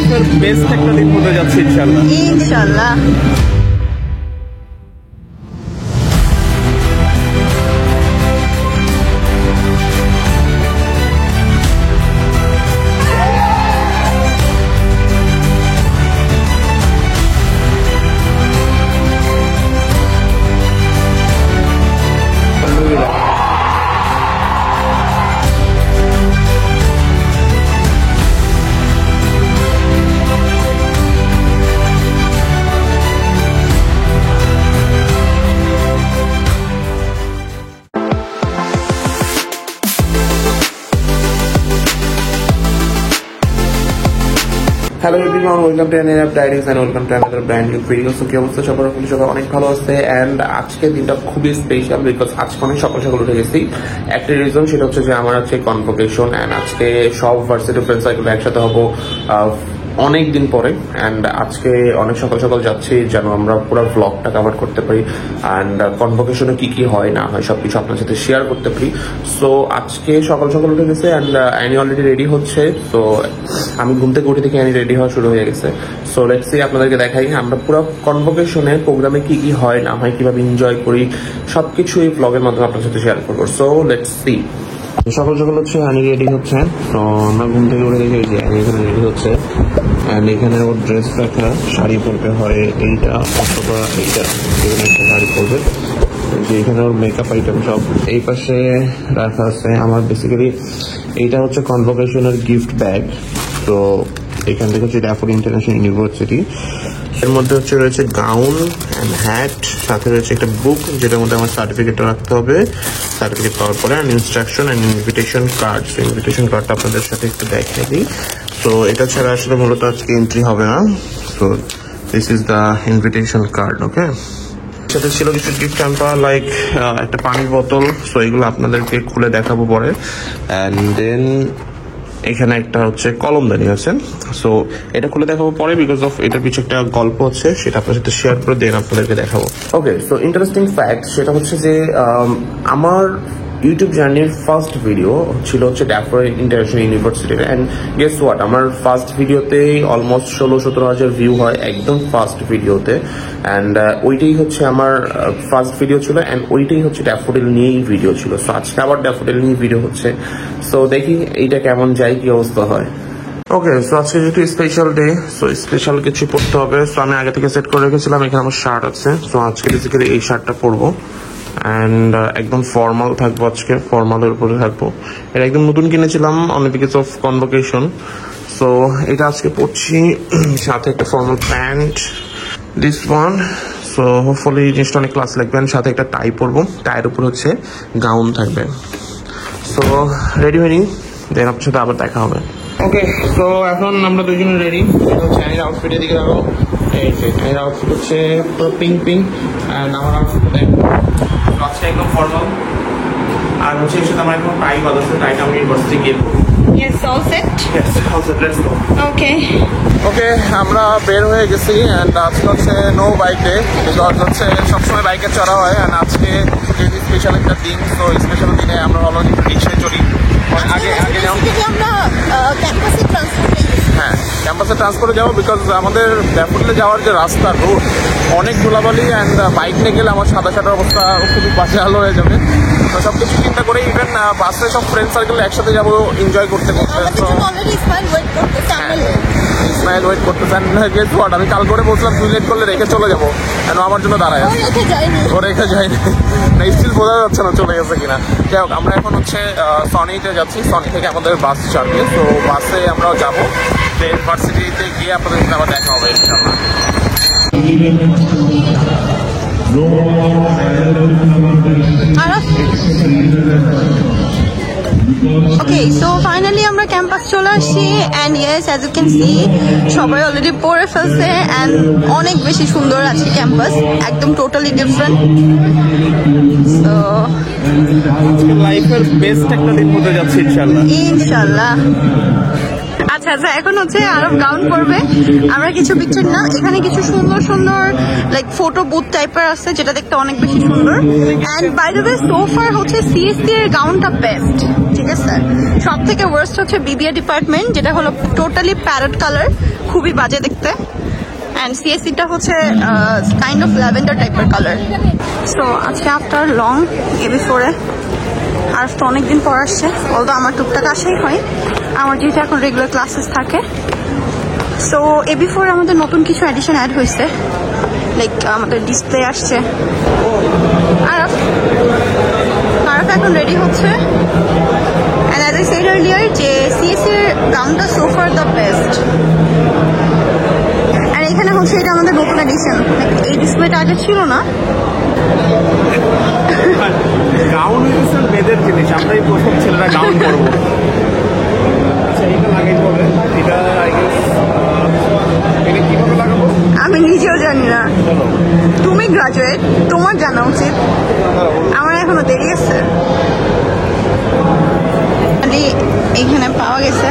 লাইফের বেস্ট একটা দিন হতে যাচ্ছে ইনশাআল্লাহ। ইনশাআল্লাহ। Hello everyone, welcome to NF diaries and welcome to another brand new video. So কি অবস্থা সবার? সবাই অনেক ভালো আছে। এন্ড আজকে দিনটা খুবই স্পেশাল বিকজ আজকে অনেক সকাল সকাল উঠে গেছি। একটা রিজন সেটা হচ্ছে যে আমার আজকে কনভোকেশন এন্ড আজকে সব ভার্সিটি ফ্রেন্ড সার্কেল একসাথে হবো অনেক দিন পরে। এন্ড আজকে অনেক সকাল সকাল যাচ্ছি যেন আমরা পুরো ব্লগটা কভার করতে পারি অ্যান্ড কনভোকেশনে কি কি হয় না হয় সবকিছু আপনার সাথে শেয়ার করতে পারি। সো আজকে সকাল সকাল উঠে গেছে অ্যান্ড অ্যানি অলরেডি রেডি হচ্ছে। তো আমি ঘুম থেকে উঠে দেখি অ্যানি রেডি হওয়া শুরু হয়ে গেছে। সো লেটস সি, আপনাদেরকে দেখাই আমরা পুরো কনভোকেশনে প্রোগ্রামে কি কি হয় না হয়, কিভাবে এনজয় করি, সবকিছু এই ব্লগের মাধ্যমে আপনার সাথে শেয়ার করবো। So let's see. সকাল সকাল হচ্ছে অ্যানি রেডি হচ্ছে। তো আমরা ঘুম থেকে উঠে দেখি যে অ্যানি এখানে রেডি হচ্ছে অ্যান্ড এখানে ওর ড্রেস রাখা, শাড়ি পরতে হয় এইটা অথবা এইটা, এখানে একটা শাড়ি পরবে। যে এখানে ওর মেকআপ আইটেম সব এই পাশে রাখা আছে। আমার বেসিক্যালি এইটা হচ্ছে কনভোকেশনের গিফট ব্যাগ। তো এখান থেকে হচ্ছে ড্যাফোড ইন্টারন্যাশনাল ইউনিভার্সিটি, এর মধ্যে হচ্ছে রয়েছে গাউন অ্যান্ড হ্যাট, সাথে রয়েছে একটা বুক যেটার মধ্যে আমার সার্টিফিকেটটা রাখতে হবে। সার্টিফিকেট পাওয়ার পরে and instruction and invitation card. Invitation কার্ডটা আপনাদের সাথে একটু দেখিয়ে দিই। তো এটা ছাড়া আসলে মূলত আজকে এন্ট্রি হবে না। So this is the invitation card. Okay, সাথে ছিল কিছু গিফট হ্যাম্পার লাইক একটা পানির বোতল। সো এগুলো আপনাদেরকে খুলে দেখাবো পরে। অ্যান্ড দেন এখানে একটা হচ্ছে কলমদানি আছে। সো এটা খুলে দেখাবো পরে বিকজ অফ এটার পিছনে একটা গল্প আছে, সেটা আপনার সাথে শেয়ার করে দেন আপনাদেরকে দেখাবো। ওকে, সো ইন্টারেস্টিং ফ্যাক্ট সেটা হচ্ছে যে আমার ইউটিউব জার্নির ফার্স্ট ভিডিও ছিল হচ্ছে ড্যাফোড ইন্টারন্যাশনাল ইউনিভার্সিটির। অ্যান্ড গেস হোয়াট, আমার ফার্স্ট ভিডিওতেই অলমোস্ট 16-17 হাজার ভিউ হয় একদম ফার্স্ট ভিডিওতে। অ্যান্ড ওইটাই হচ্ছে আমার ফার্স্ট ভিডিও ছিল অ্যান্ড ওইটাই হচ্ছে ড্যাফোডিল নিয়েই ভিডিও ছিল। সো আজকে আবার ড্যাফোডিল নিয়ে ভিডিও হচ্ছে। সো দেখি এইটা কেমন যায়, কি অবস্থা হয়। ওকে, সো আজকে যেহেতু স্পেশাল ডে, সো স্পেশাল কিছু পড়তে হবে। সো আমি আগে থেকে সেট করে রেখেছিলাম, এখানে আমার শার্ট আছে। সো আজকে বেসিক্যালি এই শার্টটা পরবো অ্যান্ড একদম ফর্মাল থাকবো। আজকে ফর্মালের উপরে থাকবো। এটা একদম নতুন কিনেছিলাম on the because of convocation. So এটা আজকে পরছি, সাথে একটা formal pant this one. So hopefully জিনিসটা অনেক ক্লাস লাগবে। সাথে একটা টাই পরবো, টাইয়ের উপর হচ্ছে গাউন থাকবে। সো রেডি হয়নি, দেন আপনার সাথে আবার দেখা হবে। ওকে, সো এখন আমরা দুজনে রেডি। এটা হচ্ছে অ্যানির আউটফিটের দিকে যাবো। এই যে অ্যানির আউটফিট হচ্ছে পুরো পিঙ্ক পিঙ্ক অ্যান্ড আমার আউটফিট আজকে একদম ফর্মাল। আর হচ্ছে এর সাথে আমার এখন টাই বাঁধা আছে, টাইটা আমি ইউনিভার্সিটি গিয়ে করবো। Yes, all set? Yes, all set, let's go. Okay. ওকে, আমরা বের হয়ে গেছি অ্যান্ড আজকে হচ্ছে নো বাইক ডে বিকজ হচ্ছে সবসময় বাইকে চড়া হয় অ্যান্ড আজকে যেহেতু স্পেশাল একটা দিন। তো স্পেশাল দিনে আমরা অলরেডি রিক্সায় চড়ি। আগে যেমন আমরা ক্যাম্পাসে ট্রান্সপোর্টে হ্যাঁ ক্যাম্পাসে ট্রান্সপোর্টে যাবো বিকজ আমাদের ড্যাফোডিলে যাওয়ার যে রাস্তা রোড অনেক ধুলাবালি অ্যান্ড বাইক নিয়ে গেলে আমার সাদা সাদার অবস্থা খুবই বাজে আলো হয়ে যাবে। তো সব কিছু চিন্তা করে ইভেন বাসে সব ফ্রেন্ড সার্কেল একসাথে যাবো এনজয় করতে করতে। ইসমাইল ওয়েট করতেছেন। গেস হোয়াট, আমি কাল করে বলছিলাম তুই লেট করলে রেখে চলে যাবো, কেন আমার জন্য দাঁড়ায় আছে। ও রেখে যায়নি, স্টিল বোঝা যাচ্ছে না চলে গেছে কিনা। যাই হোক, আমরা এখন হচ্ছে সনিতে যাচ্ছি। সনি থেকে আমাদের বাস ছাড়বে। তো বাসে আমরাও যাবো। ইউনিভার্সিটিতে গিয়ে আপনাদের সাথে আবার দেখা হবে ইনশাআল্লাহ। ওকে, সো ফাইনালি আমরা ক্যাম্পাস চলে আসছি and yes as you can see সবাই অলরেডি পড়ে ফেলছে অ্যান্ড অনেক বেশি সুন্দর আছে ক্যাম্পাস, একদম টোটালি ডিফারেন্ট। সো লাইফের বেস্ট একটা দিন হতে যাচ্ছে ইনশাআল্লাহ। ইনশাআল্লাহ। আচ্ছা আচ্ছা, এখন হচ্ছে আরব গাউন পরবে। আমরা কিছু পিকচার না, এখানে কিছু সুন্দর সুন্দর লাইক ফটো বুথ টাইপের আছে যেটা দেখতে অনেক বেশি সুন্দর। অ্যান্ড বাই দ্য ওয়ে সোফার হচ্ছে সিএসসি এর গাউনটা বেস্ট, ঠিক আছে। সব থেকে ওয়ার্স্ট হচ্ছে বিবিএ ডিপার্টমেন্ট, যেটা হলো টোটালি প্যারট কালার, খুবই বাজে দেখতে। অ্যান্ড সিএসসিটা হচ্ছে কাইন্ড অফ ল্যাভেন্ডার টাইপের কালার। সো আজকে আফটার লং AB4-এ আর তো অনেকদিন পর আসছে, অলদো আমার টুকটাক আসাই হয়, আমার যেহেতু এখন রেগুলার ক্লাসেস থাকে। সো AB4 আমাদের নতুন কিছু অ্যাডিশন অ্যাড হয়েছে, লাইক আমাদের ডিসপ্লে আসছে। আরফ এখন রেডি হচ্ছে। And as I said earlier যে সিএসসির গাউনটা সো ফার দ্য বেস্ট। আর এখানে হচ্ছে এটা আমাদের নতুন এডিশন, এই ডিসপ্লেটা আগে ছিল না। গাউন হচ্ছে মেয়েদের জিনিস, আমরাই প্রথম ছেলেরা গাউন করবো। আচ্ছা এটা লাগাই পড়বে, এটা এটা কিভাবে লাগাবো আমি নিজেও জানি না, তুমি গ্রাজুয়েট, তোমার জানা উচিত, আমার এখনো দেরি আছে। এইখানে পাওয়া গেছে,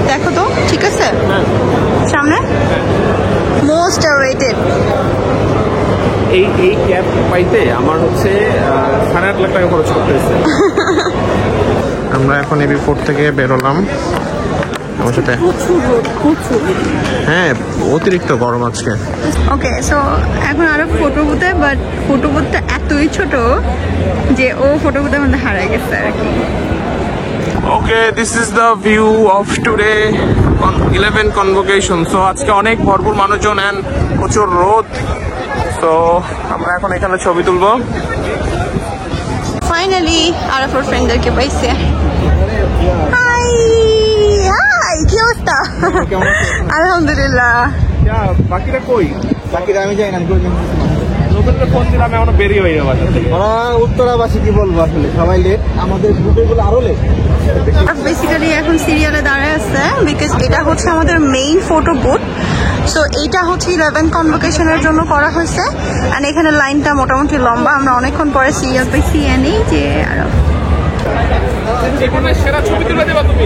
দেখো তো ঠিক আছে সামনে। মোস্ট অ্যাওয়েটেড এই ক্যাব পাইতে আমার হচ্ছে 8.5 লাখ টাকা খরচ করতে হয়েছে। আমরা এখন AB4 থেকে বেরোলাম। আমার সাথে হ্যাঁ অতিরিক্ত গরম আজকে। ওকে, সো এখন আরো ফটো বুথে, বাট ফটো বুথটা এতই ছোট যে ও ফটো বুথের মধ্যে হারাই গেছে আর কি। Okay, this is the view of today 11 convocation. So আজকে অনেক ভরপুর মানুষজন এন্ড প্রচুর রোদ। তো আমরা এখন এখানে ছবি তুলবো। ফাইনালি আরফোর ফ্রেন্ডদেরকে পাইছে। হাই হাই, কি অবস্থা? আলহামদুলিল্লাহ। বাকিরা কই? বাকিরা আমি যাই না, নতুনটা ফোন দিলাম, এখনো বেরিয়ে হয়ে যাবে বাসা থেকে। ওরা উত্তরাবাসী, কি বলবো আসলে সবাই লেট, আমাদের গ্রুপে গুলো আরো লেট। বেসিক্যালি এখন সিরিয়ালে দাঁড়ায় আছে বিকজ এটা হচ্ছে আমাদের মেইন ফটো বুথ। সো এইটা হচ্ছে 11 কনভোকেশনের জন্য করা হয়েছে। অ্যান্ড এখানে লাইনটা মোটামুটি লম্বা, আমরা অনেকক্ষণ পরে সিরিয়াল পাইছি। এনেই যে আরো সেরা ছবি তুলে দেবা তুমি।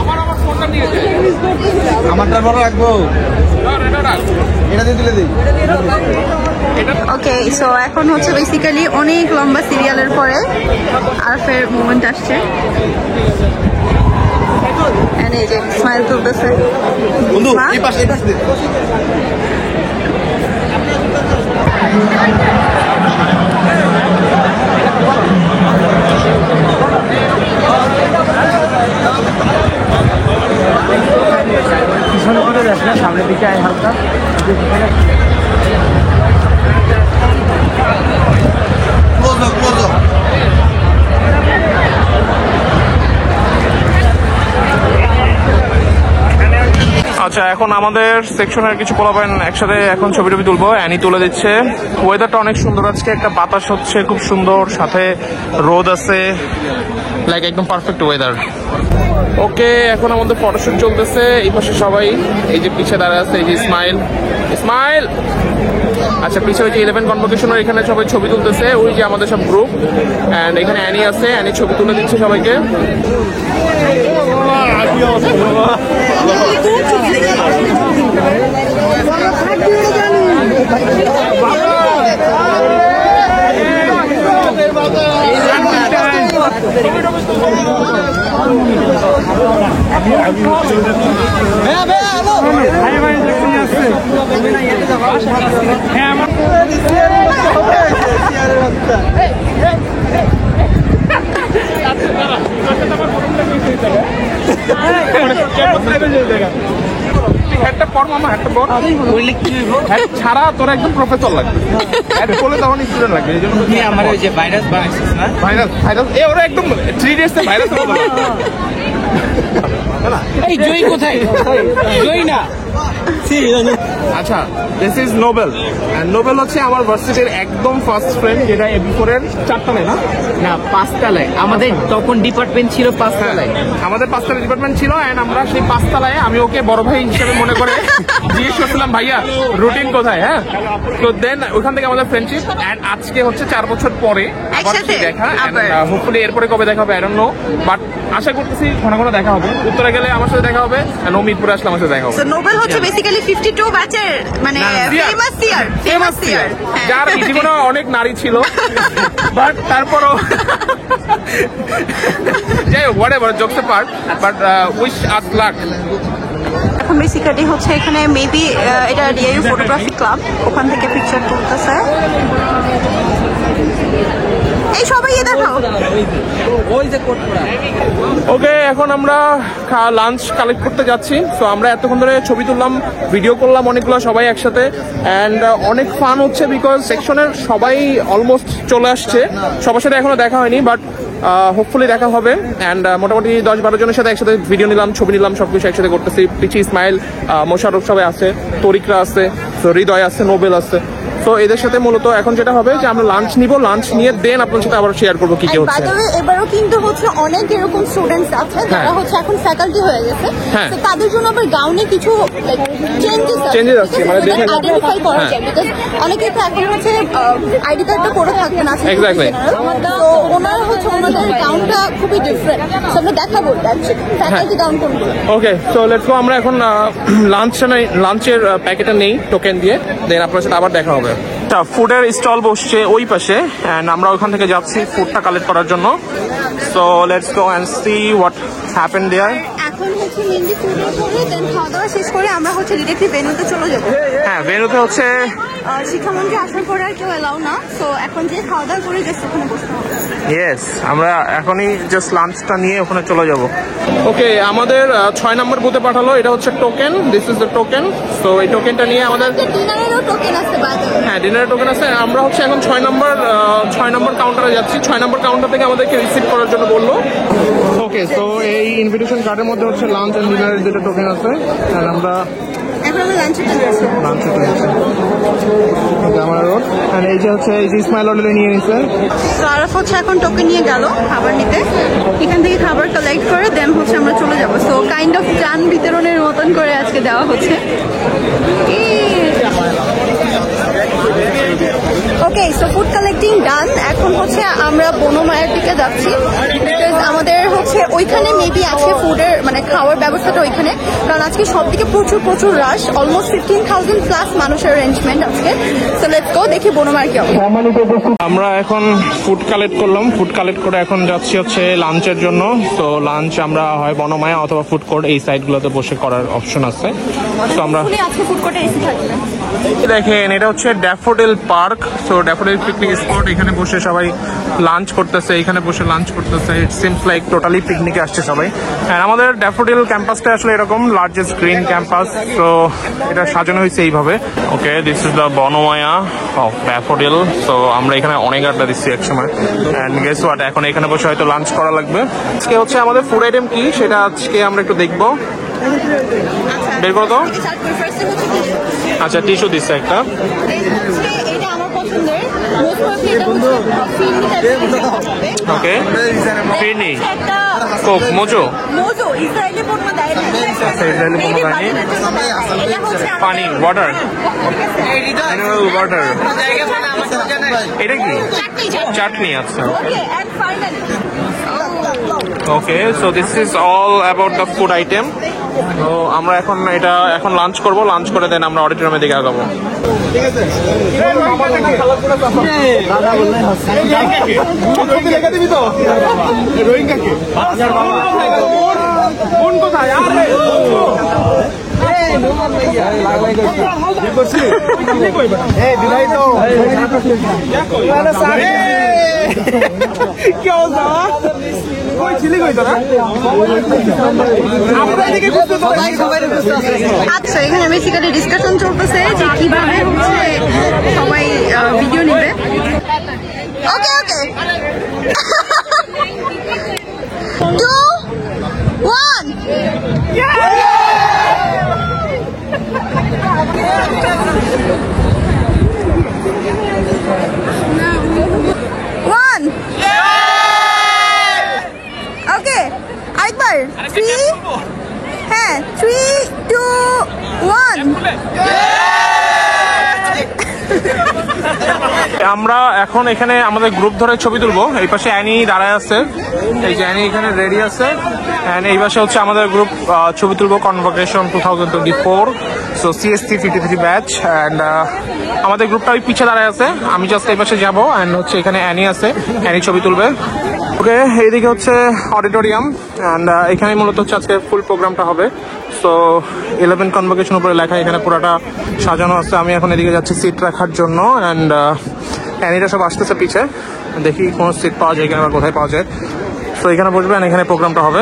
আমার ফোনটা নিয়ে যাও। আমারটা বড় রাখবো, এটা দিয়ে তুলে দিই। ওকে, সো এখন হচ্ছে বেসিক্যালি অনেক লম্বা সিরিয়ালের পরে আরফের মুভমেন্ট আসছে। And এই যে স্মাইল তুলতেছে। বন্ধু এই পাশে দে। পিছনে করে দেখ না, সামনের দিকে আয় হালকা। আচ্ছা, এখন আমাদের সেকশনের কিছু পোলাপাইন একসাথে এখন ছবি টবি তুলবো। অ্যানি তুলে দিচ্ছে। ওয়েদারটা অনেক সুন্দর আজকে, একটা বাতাস হচ্ছে খুব সুন্দর, সাথে রোদ আছে, লাইক একদম পারফেক্ট ওয়েদার। ওকে, এখন আমাদের ফটোশুট চলতেছে। এই পাশে সবাই, এই যে পিছে দাঁড়ায় আছে, এই যে ইসমাইল। ইসমাইল আচ্ছা, পিছে ওই যে 11 কনভোকেশনের এখানে সবাই ছবি তুলতেছে, ওই যে আমাদের সব গ্রুপ। অ্যান্ড এখানে অ্যানি আছে, অ্যানি ছবি তুলে দিচ্ছে সবাইকে। হেডটা পর মামা, হেডটা পর। হেড ছাড়া তোরা একদম প্রফেসর লাগবে, হেড বলে তখন স্টুডেন্ট লাগবে। এই জন্য আমার ওই যে ভাইরাস বানাইছিস না, ভাইরাস ভাইরাস এ ওরা একদম 3 days এ ভাইরাস হবে। এই জয় কোথায়? জয় না। আচ্ছা, দিস ইজ নোবেল। নোবেল হচ্ছে আমার ভার্সিটির একদম ফার্স্ট ফ্রেন্ড, যেটা AB4 এর 4 তলায় না, না 5 তলায়। আমাদের তখন ডিপার্টমেন্ট ছিল 5 তলায়। আমাদের 5 তলায় ডিপার্টমেন্ট ছিল। এন্ড আমরা সেই 5 তলায়, আমি ওকে বড় ভাই হিসেবে মনে করে জিজ্ঞেস করছিলাম, ভাইয়া রুটিন কোথায়? হ্যাঁ, তো দেন ওখান থেকে আমাদের ফ্রেন্ডশিপ। এন্ড আজকে হচ্ছে 4 বছর পরে আবার একসাথে দেখা। আবার। হোপফুলি এরপরে কবে দেখা হবে আই ডোন্ট নো, বাট আশা করতেছি ঘন ঘন দেখা হবে। উত্তরে গেলে আমার সাথে দেখা হবে, আর মিরপুরে আসলে আমার সাথে দেখা হবে। সো নোবেল হচ্ছে বেসিক্যালি 52 ব্যাচের মানে ফেমাস ইয়ার, যার জীবনে অনেক নারী ছিল, বাট তারপরও যাই whatever, jokes apart, but wish us luck. এখন বেসিক্যালি হচ্ছে এখানে মেবি এটা ডিআইইউ ফটোগ্রাফি ক্লাব, ওখান থেকে পিকচার তুলতেছে। এই সবাই দেখাও। ওকে, এখন আমরা লাঞ্চ কালেক্ট করতে যাচ্ছি। তো আমরা এতক্ষণ ধরে ছবি তুললাম, ভিডিও করলাম অনেকগুলো সবাই একসাথে, অ্যান্ড অনেক ফান হচ্ছে বিকজ সেকশনের সবাই অলমোস্ট চলে আসছে। সবার সাথে এখনো দেখা হয়নি, বাট হোপফুলি দেখা হবে। অ্যান্ড মোটামুটি 10-12 জনের সাথে একসাথে ভিডিও নিলাম, ছবি নিলাম, সবকিছু একসাথে করতেছি। পিচি, ইসমাইল, মোশারফ সবাই আছে, তরিকরা আছে, হৃদয় আছে, নোবেল আছে। তো এদের সাথে মূলত এখন যেটা হবে যে আমরা লাঞ্চ নিব, লাঞ্চ নিয়ে দেন আপনার সাথে আবার শেয়ার করবো কি কি হচ্ছে। এবারও কিন্তু হচ্ছে অনেক এরকম স্টুডেন্টস আছে যারা হচ্ছে এখন ফ্যাকাল্টি হয়ে গেছে, তো তাদের জন্য আবার গাউনে কিছু চেঞ্জেস আছে, মানে দেখে আইডেন্টিফাই করা যায়। বিকজ অনেকে তো এখন হচ্ছে আইডি কার্ডটা করে থাকতে না, এক্স্যাক্টলি। তো ওনার হচ্ছে ওনাদের গাউনটা খুবই ডিফারেন্ট, আমরা দেখাবো ফ্যাকাল্টি গাউন কোনগুলো। ওকে, সো লেটস গো। আমরা এখন লাঞ্চের প্যাকেটটা নেই টোকেন দিয়ে, দেন আপনার সাথে আবার দেখা হবে। ফুডের স্টল বসছে ওই পাশে, এন্ড আমরা ওখান থেকে যাচ্ছি ফুডটা কালেক্ট করার জন্য। So let's go and see what happen there. এখন হচ্ছে মেনলি ফুডের পরে দেন খাওয়া দাওয়া শেষ করে আমরা হচ্ছে ডিরেক্টলি ভেন্যুতে চলে যাব। হ্যাঁ, ভেন্যুতে হচ্ছে শিক্ষামন্ত্রী আসার পরে আর কেউ এলাও না, সো এখন যে খাওয়া দাওয়া করে জাস্ট ওখানে বসতে হবে। ইয়েস, আমরা এখনই জাস্ট লাঞ্চটা নিয়ে ওখানে চলে যাব। ওকে, আমাদের 6 নম্বর বুথে পাঠালো। এটা হচ্ছে token, this is the token. So এই টোকেনটা নিয়ে আমাদের ডিনারেরও টোকেন আছে বাদে। হ্যাঁ, ডিনারের টোকেন আছে। আমরা হচ্ছে এখন 6 নম্বর কাউন্টারে যাচ্ছি। 6 নম্বর কাউন্টার থেকে আমাদেরকে রিসিভ করার জন্য বললো। ওকে, সো এই ইনভিটেশন কার্ডের মধ্যে হচ্ছে লাঞ্চ এন্ড ডিনারের দুটো টোকেন আছে। আর আমরা এখন আমরা লাঞ্চে যাচ্ছি। আমার রোড, আর এই যে হচ্ছে এই যে ইসমাইল অলরেডি নিয়ে নিছে। তো আরফ হচ্ছে এখন টোকেন নিয়ে গেল খাবার নিতে, এখান থেকে খাবার কালেক্ট করে দেন হচ্ছে আমরা চলে যাবো। সো কাইন্ড অফ চান বিতরণের মতন করে আজকে দেওয়া হচ্ছে। ওকে, সো ফুড কালেক্টিং ডান। এখন হচ্ছে আমরা বনমায়ের দিকে যাচ্ছি, বিকজ আমাদের হচ্ছে ওইখানে মেবি আজকে ফুডের মানে খাওয়ার ব্যবস্থাটা ওইখানে, কারণ আজকে সব দিকে প্রচুর রাশ, অলমোস্ট 15,000 প্লাস মানুষের অ্যারেঞ্জমেন্ট আজকে। সো লেটস গো, দেখি বনমার কি অবস্থা। আমরা এখন ফুড কালেক্ট করলাম, ফুড কালেক্ট করে এখন যাচ্ছি হচ্ছে লাঞ্চের জন্য। তো লাঞ্চ আমরা হয় বনমায়া অথবা ফুড কোর্ট এই সাইডগুলোতে বসে করার অপশন আছে। তো আমরা আজকে ফুড কোর্টে এসি থাকবে। দেখেন, এটা হচ্ছে daffodil park. So daffodil picnic spot, এখানে বসে সবাই লাঞ্চ করতেছে, এখানে বসে লাঞ্চ করতেছে। ইট সিমস লাইক টোটালি পিকনিকে আসছে সবাই। আর আমাদের ড্যাফোডিল ক্যাম্পাসটা আসলে এরকম লার্জেস্ট গ্রিন ক্যাম্পাস। তো এটা সাজানো হয়েছে এইভাবে। Okay, this is the Bonomaya of Daffodil. তো আমরা এখানে অনেক আড্ডা দিচ্ছি একসময়। অ্যান্ড গেস হোয়াট, এখন এখানে বসে হয়তো লাঞ্চ করা লাগবে। আজকে হচ্ছে আমাদের ফুড আইটেম কি সেটা আজকে আমরা একটু দেখবো। বের করো তো। আচ্ছা, টিস্যু দিচ্ছে একটা। এটা আমার পছন্দের, মোস্ট প্রবাবলি এটা হচ্ছে ওকে, ফিরনি কোক মোজো ইসরায়েলি পণ্য দেয় না, ইসরায়েলি পণ্য দেয়নি। এটা হচ্ছে পানি, ওয়াটার, মিনারেল ওয়াটার। এটা কি? চাটনি। আচ্ছা, okay. So this is all about the food item. তো আমরা এখন লাঞ্চ করব, লাঞ্চ করে দেন আমরা অডিটোরিয়ামের দিকে আগাবো। আচ্ছা, এখানে বেসিক্যালি ডিসকাশন চলতেছে যে কিভাবে হচ্ছে সবাই ভিডিও নিবে। ওকে ওকে, 2, 1। ওকে, আরেকবার 3, হ্যাঁ 3, 2, 1। আমরা এখন এখানে আমাদের গ্রুপ ধরে ছবি তুলবো। এই পাশে অ্যানি দাঁড়ায় আছে, এই যে অ্যানি এখানে রেডি আছে, অ্যান্ড এই পাশে হচ্ছে আমাদের গ্রুপ ছবি তুলবো convocation 2024, so CST 53 batch. And আমাদের গ্রুপটা ওই পিছিয়ে দাঁড়ায় আছে, আমি জাস্ট এই পাশে যাবো, অ্যান্ড হচ্ছে এখানে অ্যানি আছে, অ্যানি ছবি তুলবে। ওকে, এইদিকে হচ্ছে অডিটোরিয়াম, অ্যান্ড এখানে মূলত হচ্ছে আজকে ফুল প্রোগ্রামটা হবে। সো 11 কনভোকেশন উপরে লেখা, এখানে পুরাটা সাজানো আছে। আমি এখন এদিকে যাচ্ছি সিট রাখার জন্য, অ্যান্ড অ্যানিটা সব আসতেছে পিছে, দেখি কোন সিট পাওয়া যায় কিনা বা কোথায় পাওয়া যায়। তো এখানে বসবেন, এখানে প্রোগ্রামটা হবে।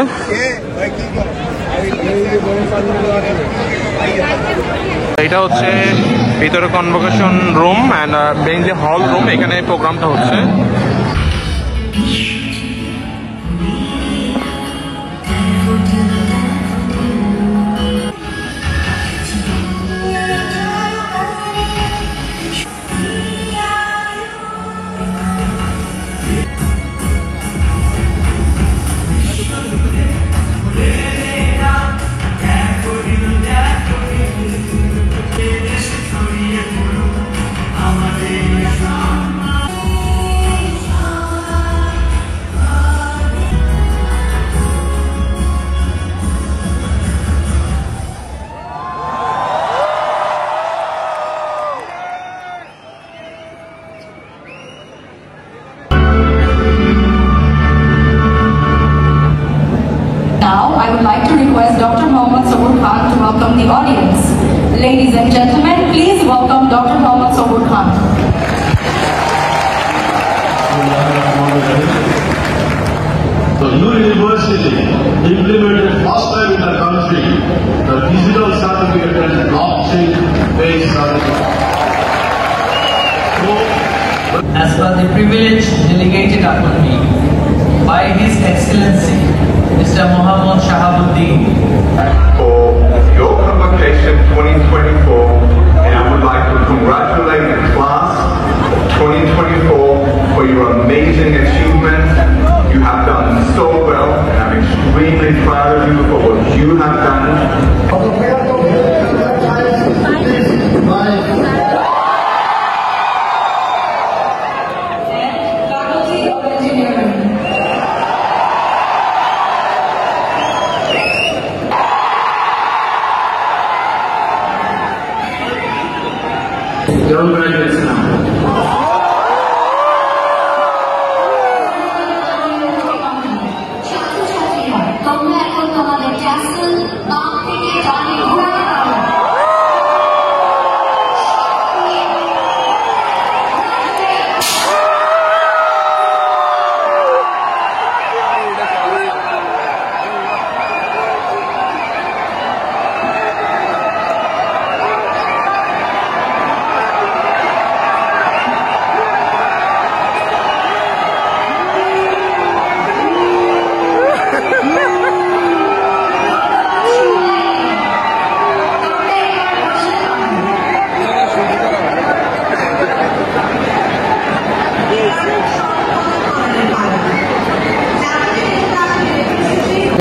এটা হচ্ছে ভিতরে convocation room and mainly hall room, এখানে প্রোগ্রামটা হচ্ছে। Now, I would like to request Dr. Mohammad Saboor Khan to welcome the audience. Ladies and gentlemen, please welcome Dr. Mohammad Saboor Khan. The new university implemented first time in the country the digital certificate and blockchain-based certificate. As per the privilege delegated upon me by His Excellency Mr. Mohammad Shahabuddin. For your convocation 2024, and I would like to congratulate the class of 2024 for your amazing achievements. You have done so well, and I'm extremely proud of you for what you have done. Faculty of Engineering. Young graduates now. ছাত্রছাত্রীরা, তোমরা এখন তোমাদের castle বাম থেকে ডানে ঘোরাতে পারো।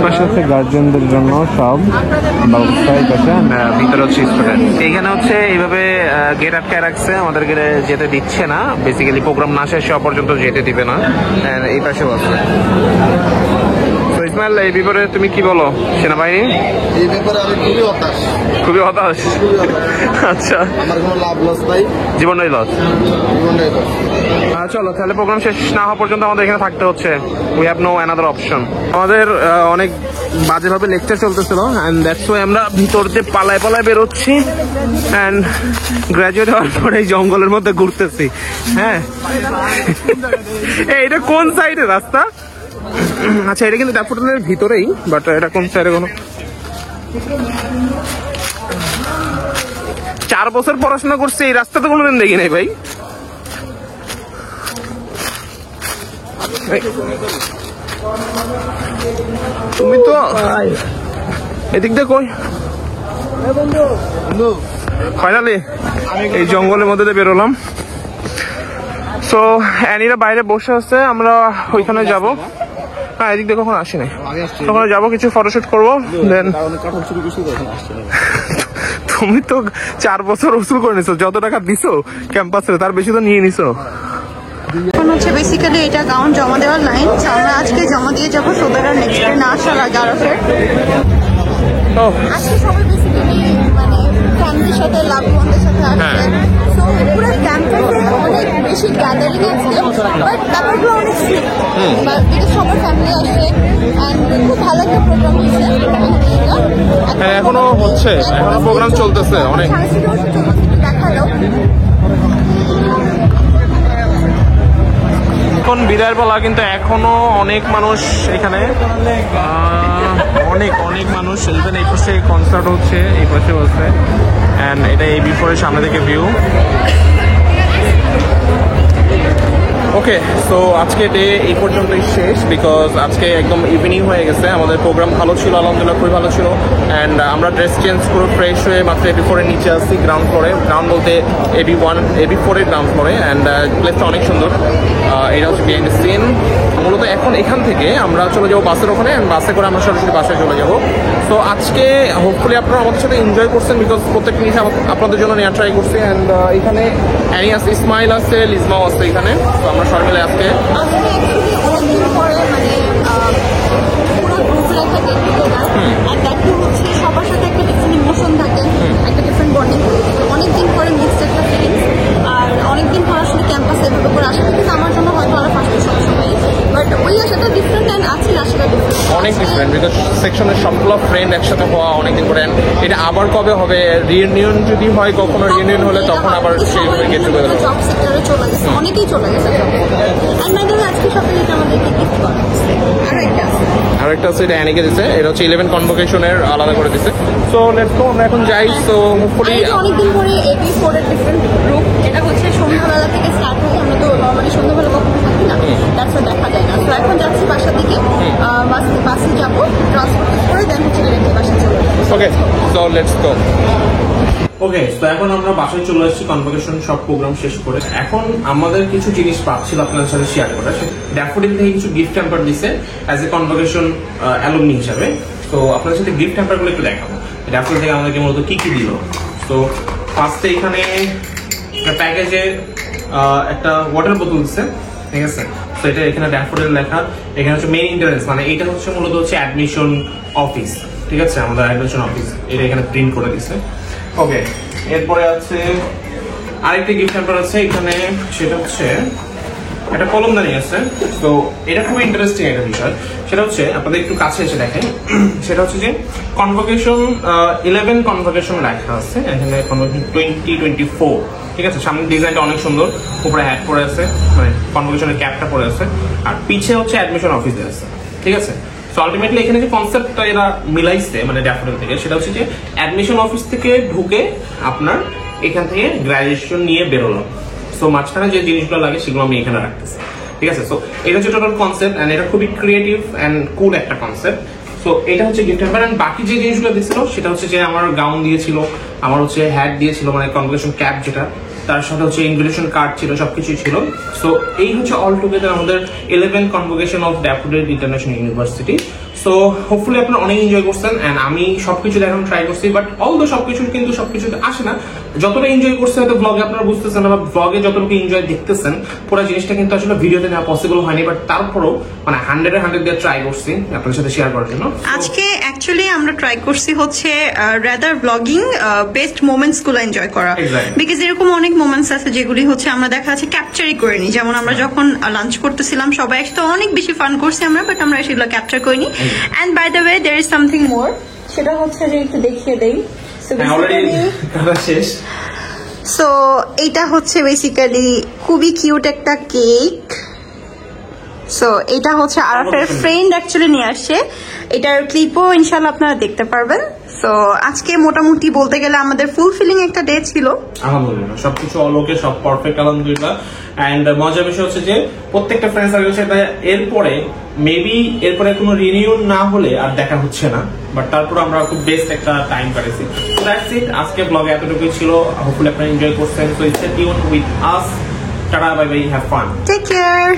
পাশে হচ্ছে গার্জিয়ানদের জন্য সব ব্যবস্থা, এই পাশে ভিতরে হচ্ছে স্টুডেন্ট। এইখানে হচ্ছে এইভাবে গেট আটকায় রাখছে, আমাদেরকে যেতে দিচ্ছে না, বেসিক্যালি প্রোগ্রাম না শেষ হওয়া পর্যন্ত যেতে দিবে না। এই পাশেও আছে। তো ইসমাইল, এই ব্যাপারে তুমি কি বলো? সেনাবাহিনী এই ব্যাপারে আমি খুবই হতাশ। খুবই হতাশ। আচ্ছা, আমার কোনো লাভ লস নাই, জীবনটাই লস। জীবনটাই লস। চলো তাহলে প্রোগ্রাম শেষ না হওয়া পর্যন্ত আমাদের এখানে থাকতে হচ্ছে। We have no another option. আমাদের অনেক বাজেভাবে লেকচার চলতেছিল, অ্যান্ড দ্যাটস ওয়াই আমরা ভিতর দিয়ে পালায় পালায় বেরোচ্ছি, অ্যান্ড গ্রাজুয়েট হওয়ার পরে এই জঙ্গলের মধ্যে ঘুরতেছি। হ্যাঁ, এটা কোন সাইডে রাস্তা? আচ্ছা, এটা কিন্তু ড্যাফোডিলের ভিতরেই, বাট এটা কোন সাইডে? কোনো 4 বছর পড়াশোনা করছে, এই রাস্তা তো কোনোদিন দেখি নাই ভাই। তুমি তো এদিক দিয়ে কই? ফাইনালি এই জঙ্গলের মধ্যে দিয়ে বেরোলাম। সো অ্যানিরা বাইরে বসে আছে, আমরা ওইখানে যাব। হ্যাঁ, এদিক দিয়ে কখন আসি নাই, ওখানে যাবো, কিছু ফটোশুট করবো, দেন তুমি তো 4 বছর উসুল করে নিছো, যত টাকা দিছো ক্যাম্পাসে তার বেশি তো নিয়ে নিছো। এখন হচ্ছে বেসিক্যালি এটা গাউন জমা দেওয়ার লাইন। আমরা আজকে জমা দিয়ে যাবো সোদারা নেক্সট ডে না আসার আগে আরফের। আজকে সবাই বেসিক্যালি মানে ফ্যামিলির সাথে লাভ বন্ধের সাথে আসছে। সো পুরো ক্যাম্পাসে অনেক বেশি গ্যাদারিং আছে, বাট ব্যাপারগুলো অনেক স্ট্রিক্ট। বাট এটা সবার ফ্যামিলি আসে অ্যান্ড খুব ভালো একটা প্রোগ্রাম হয়েছে। হ্যাঁ এখনো হচ্ছে, এখনো প্রোগ্রাম চলতেছে অনেক। দেখালো এখন বিদায়ের বেলা, কিন্তু এখনো অনেক মানুষ এখানে, অনেক অনেক মানুষ। ইভেন এই পাশে কনসার্ট হচ্ছে, এই পাশে হচ্ছে, অ্যান্ড এটা এই বিফোরের সামনে থেকে ভিউ। ওকে, সো আজকে ডে এই পর্যন্তই শেষ, বিকজ আজকে একদম ইভিনিং হয়ে গেছে। আমাদের প্রোগ্রাম ভালো ছিল, আলহামদুলিল্লাহ খুবই ভালো ছিল। অ্যান্ড আমরা ড্রেস চেঞ্জ করে ফ্রেশ হয়ে মাত্র AB4-এর নিচে আসছি, গ্রাউন্ড ফ্লোরে। গ্রাউন্ড বলতে AB4-এর গ্রাউন্ড ফ্লোরে। অ্যান্ড প্লেসটা অনেক সুন্দর। এটা হচ্ছে বিহাইন্ড দ্য সিন। মূলত এখন এখান থেকে আমরা চলে যাবো বাসের ওখানে, অ্যান্ড বাসে করে আমরা সরাসরি বাসায় চলে যাবো। সো আজকে হোপফুলি আপনারা আমাদের সাথে এনজয় করছেন, বিকজ প্রত্যেকটা জিনিস আপনাদের জন্য নেওয়া ট্রাই করছি। অ্যান্ড এখানে অ্যানি আছে, ইসমাইল আছে, লিজমাও আছে এখানে। তো আমরা সবাই মিলে আজকে অনেকদিন পরে মানে পুরো গ্রুপ লাইফ একটা গেট-টুগেদার। আর দ্যাটও হচ্ছে সবার সাথে একটা ডিফারেন্ট ইমোশন থাকে, একটা ডিফারেন্ট বন্ডিং। অনেকদিন পরে মিক্সড একটা ফিলিংস। আর অনেকদিন পর আসলে ক্যাম্পাসে এভাবে করে আসা, কিন্তু আমার জন্য হয়তো আরো ফার্স্ট সবসময়, বাট ওই আসাটা ডিফারেন্ট অ্যান্ড আজকের আসাটা ডিফারেন্ট, অনেক ডিফারেন্ট। বিকজ সেকশনের সবগুলো ফ্রেন্ড একসাথে হওয়া অনেকদিন পরে। এটা আবার কবে হবে, রিইউনিয়ন যদি হয় কখনো, রিইউনিয়ন হলে তখন আবার সেইভাবে গেট টুগেদার। জব সেক্টরে চলে গেছে, অনেকেই চলে গেছে। আর ম্যাডাম আজকে সকালে এটা আমাদেরকে গিফট করা হচ্ছে। আরেকটা আছে, এটা অ্যানিকে দিছে, এটা হচ্ছে 11 কনভোকেশনের আলাদা করে দিছে। সো লেটস গো, আমরা এখন যাই। সো হোপফুলি অনেকদিন পরে AB4-এর ডিফারেন্ট গ্রুপ। এটা হচ্ছে সন্ধ্যাবেলা থেকে স্টার্ট হচ্ছে। আমরা তো নর্মালি সন্ধ্যাবেলা কখনো থাকি না, তারপর দেখা যায় না। তো এখন যাচ্ছি বাসার দিকে, বাসে যাবো, ট্রান্সপোর্ট করে দেন হচ্ছে বাসায় চলে যাবো। ওকে, সো লেটস গো। ওকে, তো এখন আমরা বাসায় চলে এসেছি কনভোকেশন সব প্রোগ্রাম শেষ করে। এখন আমাদের কিছু জিনিস পাচ্ছিল আপনাদের সাথে শেয়ার করা। ড্যাফোডিল থেকে কিছু গিফট হ্যাম্পার দিছে অ্যাজ এ কনভোকেশন অ্যালুমনি হিসাবে। তো আপনাদের সাথে গিফট হ্যাম্পারগুলো একটু দেখাবো। ড্যাফোডিল থেকে আমাদেরকে মূলত কি কি দিল। তো ফার্স্টে এখানে একটা প্যাকেজে একটা ওয়াটার বোতল দিচ্ছে, ঠিক আছে। তো এটা এখানে ড্যাফোডিল লেখা। এখানে হচ্ছে মেইন এন্ট্রান্স, মানে এটা হচ্ছে মূলত হচ্ছে অ্যাডমিশন অফিস, ঠিক আছে, আমাদের অ্যাডমিশন অফিস। এটা এখানে প্রিন্ট করে দিচ্ছে। ওকে, এরপরে আছে আরেকটা গিফট হ্যাম্পার আছে এখানে, সেটা হচ্ছে একটা কলমদানি আছে। তো এটা খুবই ইন্টারেস্টিং একটা বিষয়। সেটা হচ্ছে আপনাদের একটু কাছে এসে দেখেন। সেটা হচ্ছে যে কনভোকেশন 11 কনভোকেশন লেখা আছে এখানে, কনভোকেশন 2024, ঠিক আছে। সামনের ডিজাইনটা অনেক সুন্দর, উপরে হ্যাট পরে আছে, মানে কনভোকেশনের ক্যাপটা পরে আছে, আর পিছে হচ্ছে অ্যাডমিশন অফিসে আছে, ঠিক আছে। সো আলটিমেটলি এখানে যে কনসেপ্টটা এরা মিলাইছে মানে ড্যাফোডিল থেকে, সেটা হচ্ছে যে অ্যাডমিশন অফিস থেকে ঢুকে আপনার এখান থেকে গ্রাজুয়েশন নিয়ে বেরোলাম। সো মাঝখানে যে জিনিসগুলো লাগে সেগুলো আমি এখানে রাখতেছি, ঠিক আছে। সো এটা হচ্ছে টোটাল কনসেপ্ট, অ্যান্ড এটা খুবই ক্রিয়েটিভ অ্যান্ড কুল একটা কনসেপ্ট। সো এটা হচ্ছে গিফট হ্যাম্পার। অ্যান্ড বাকি যে জিনিসগুলো দিয়েছিল সেটা হচ্ছে যে আমার গাউন দিয়েছিল, আমার হচ্ছে হ্যাট দিয়েছিল, মানে কনভোকেশন ক্যাপ যেটা, তার সাথে হচ্ছে ইনভিটেশন কার্ড ছিল, সবকিছুই ছিল। সো এই হচ্ছে অল টুগেদার আমাদের 11 convocation of daffodil international university. So hopefully আপনারা অনেক এনজয় করছেন, অ্যান্ড আমি সবকিছু দেখানো ট্রাই করছি, বাট অলদো সবকিছু কিন্তু সবকিছুতে আসে না। যতটা এনজয় করছে হয়তো ব্লগে আপনারা বুঝতেছেন, বা ব্লগে যতটুকু এনজয় দেখতেছেন, পুরো জিনিসটা কিন্তু আসলে ভিডিওতে নেওয়া পসিবল হয়নি, বাট তারপরেও মানে 100 দিয়ে ট্রাই করছি আপনাদের সাথে শেয়ার করার জন্য। আজকে অ্যাকচুয়ালি আমরা ট্রাই করছি হচ্ছে রাদার ব্লগিং বেস্ট মোমেন্টস গুলো এনজয় করা, বিকজ এরকম অনেক মোমেন্টস আছে যেগুলি হচ্ছে আমরা দেখা যাচ্ছে ক্যাপচারই করিনি। যেমন আমরা যখন লাঞ্চ করতেছিলাম সবাই একসাথে অনেক বেশি ফান করছি আমরা, বাট আমরা সেগুলো ক্যাপচার করিনি। And by the way there is something more, সেটা হচ্ছে যে একটু দেখিয়ে দেই। সো এইটা হচ্ছে বেসিক্যালি খুবই কিউট একটা কেক। সো এটা হচ্ছে আরফের ফ্রেন্ড অ্যাকচুয়ালি নিয়ে আসছে, এটার ক্লিপও ইনশাল্লাহ আপনারা দেখতে পারবেন। সো আজকে মোটামুটি বলতে গেলে আমাদের ফুলফিলিং একটা ডে ছিল, আলহামদুলিল্লাহ সবকিছু অলোকে সব পারফেক্ট, আলহামদুলিল্লাহ। অ্যান্ড মজার বিষয় হচ্ছে যে প্রত্যেকটা ফ্রেন্ড সার্কেলের সাথে এরপরে মেবি এরপরে কোনো রিনিউন না হলে আর দেখা হচ্ছে না, বাট তারপর আমরা খুব বেস্ট একটা টাইম কাটেছি। সো দ্যাটস ইট, আজকে ব্লগে এতটুকুই ছিল। হোপফুলি আপনারা এনজয় করছেন। So stay tune with us. Tata, bye bye, have fun, take care.